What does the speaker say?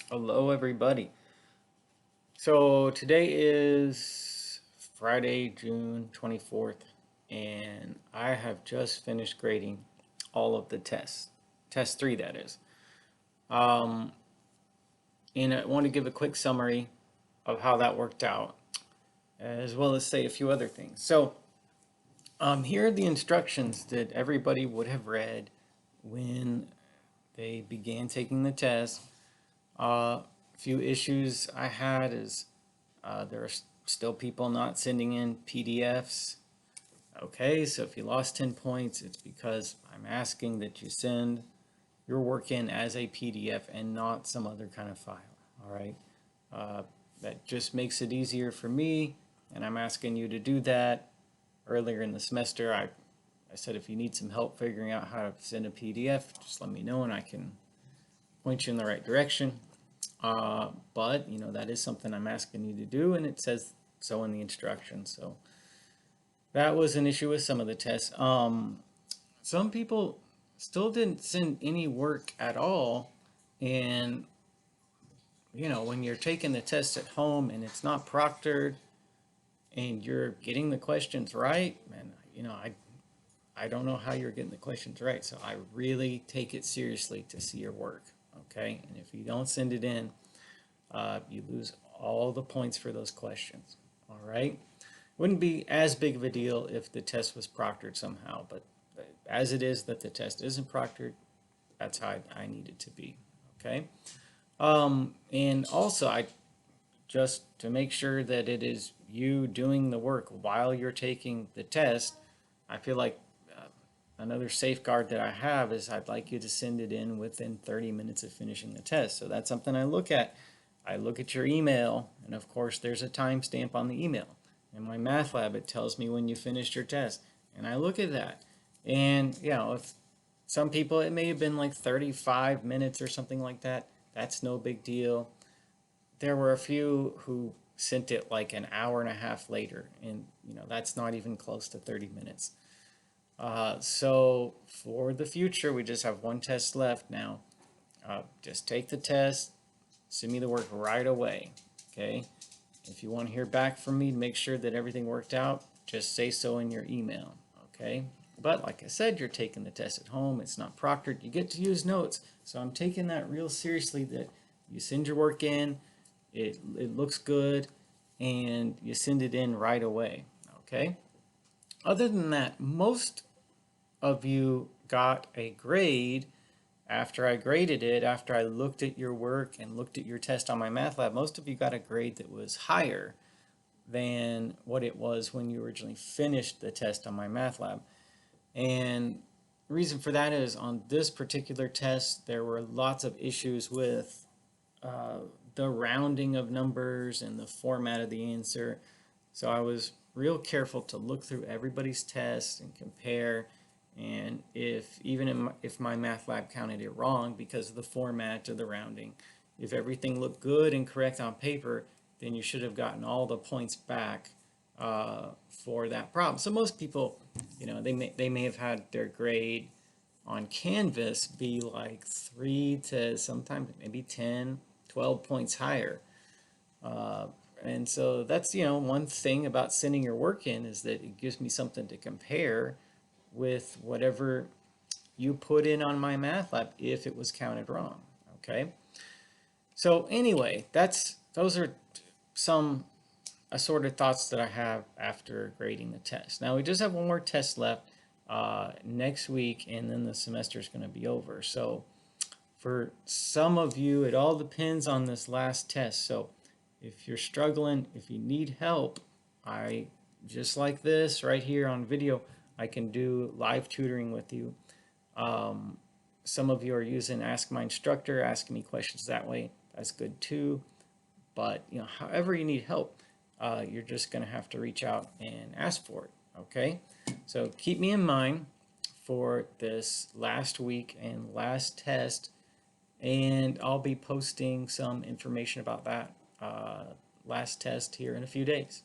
Hello, everybody. So today is Friday, June 24th, and I have just finished grading all of the tests. Test 3, that is. Um, and I want to give a quick summary of how that worked out, as well as say a few other things. Here are the instructions that everybody would have read when they began taking the test. A few issues I had is there are still people not sending in PDFs. Okay, so if you lost 10 points, it's because I'm asking that you send your work in as a PDF and not some other kind of file. All right, uh, that just makes it easier for me, and I'm asking you to do that. Earlier in the semester, I said if you need some help figuring out how to send a PDF, just let me know and I can point you in the right direction. But that is something I'm asking you to do, and it says so in the instructions. So that was an issue with some of the tests. Some people still didn't send any work at all, and when you're taking the test at home and it's not proctored and you're getting the questions right, man, I don't know how you're getting the questions right. So I really take it seriously to see your work. Okay, and if you don't send it in, you lose all the points for those questions. All right. Wouldn't be as big of a deal if the test was proctored somehow, but as it is that the test isn't proctored, that's how I need it to be. Okay. And also, I just to make sure that it is you doing the work while you're taking the test, I feel like another safeguard that I have is I'd like you to send it in within 30 minutes of finishing the test. So that's something I look at. I look at your email, and of course, there's a timestamp on the email. In my math lab, it tells me when you finished your test, and I look at that. And, if some people, it may have been like 35 minutes or something like that. That's no big deal. There were a few who sent it like an hour and a half later, and, that's not even close to 30 minutes. So for the future, we just have one test left now. Just take the test, send me the work right away. Okay. If you want to hear back from me to make sure that everything worked out, just say so in your email. Okay. But like I said, you're taking the test at home. It's not proctored. You get to use notes. So I'm taking that real seriously that you send your work in, it looks good, and you send it in right away. Okay. Other than that, most of you got a grade after I graded it, after I looked at your work and looked at your test on my math lab. Most of you got a grade that was higher than what it was when you originally finished the test on my math lab. And the reason for that is on this particular test, there were lots of issues with uh, the rounding of numbers and the format of the answer. So I was real careful to look through everybody's tests and compare. And if my math lab counted it wrong because of the format or the rounding, if everything looked good and correct on paper, then you should have gotten all the points back for that problem. So most people, they may have had their grade on Canvas be like 3 to sometimes maybe 10, 12 points higher. Uh, and so that's, one thing about sending your work in is that it gives me something to compare with whatever you put in on my math lab if it was counted wrong. Okay. So anyway, those are some assorted thoughts that I have after grading the test. Now we just have one more test left next week, and then the semester is going to be over. So for some of you, it all depends on this last test. So if you're struggling, if you need help, I just like this right here on video, I can do live tutoring with you. Um, some of you are using Ask My Instructor, asking me questions that way. That's good too. But however you need help, you're just going to have to reach out and ask for it. Okay. So keep me in mind for this last week and last test, and I'll be posting some information about that last test here in a few days.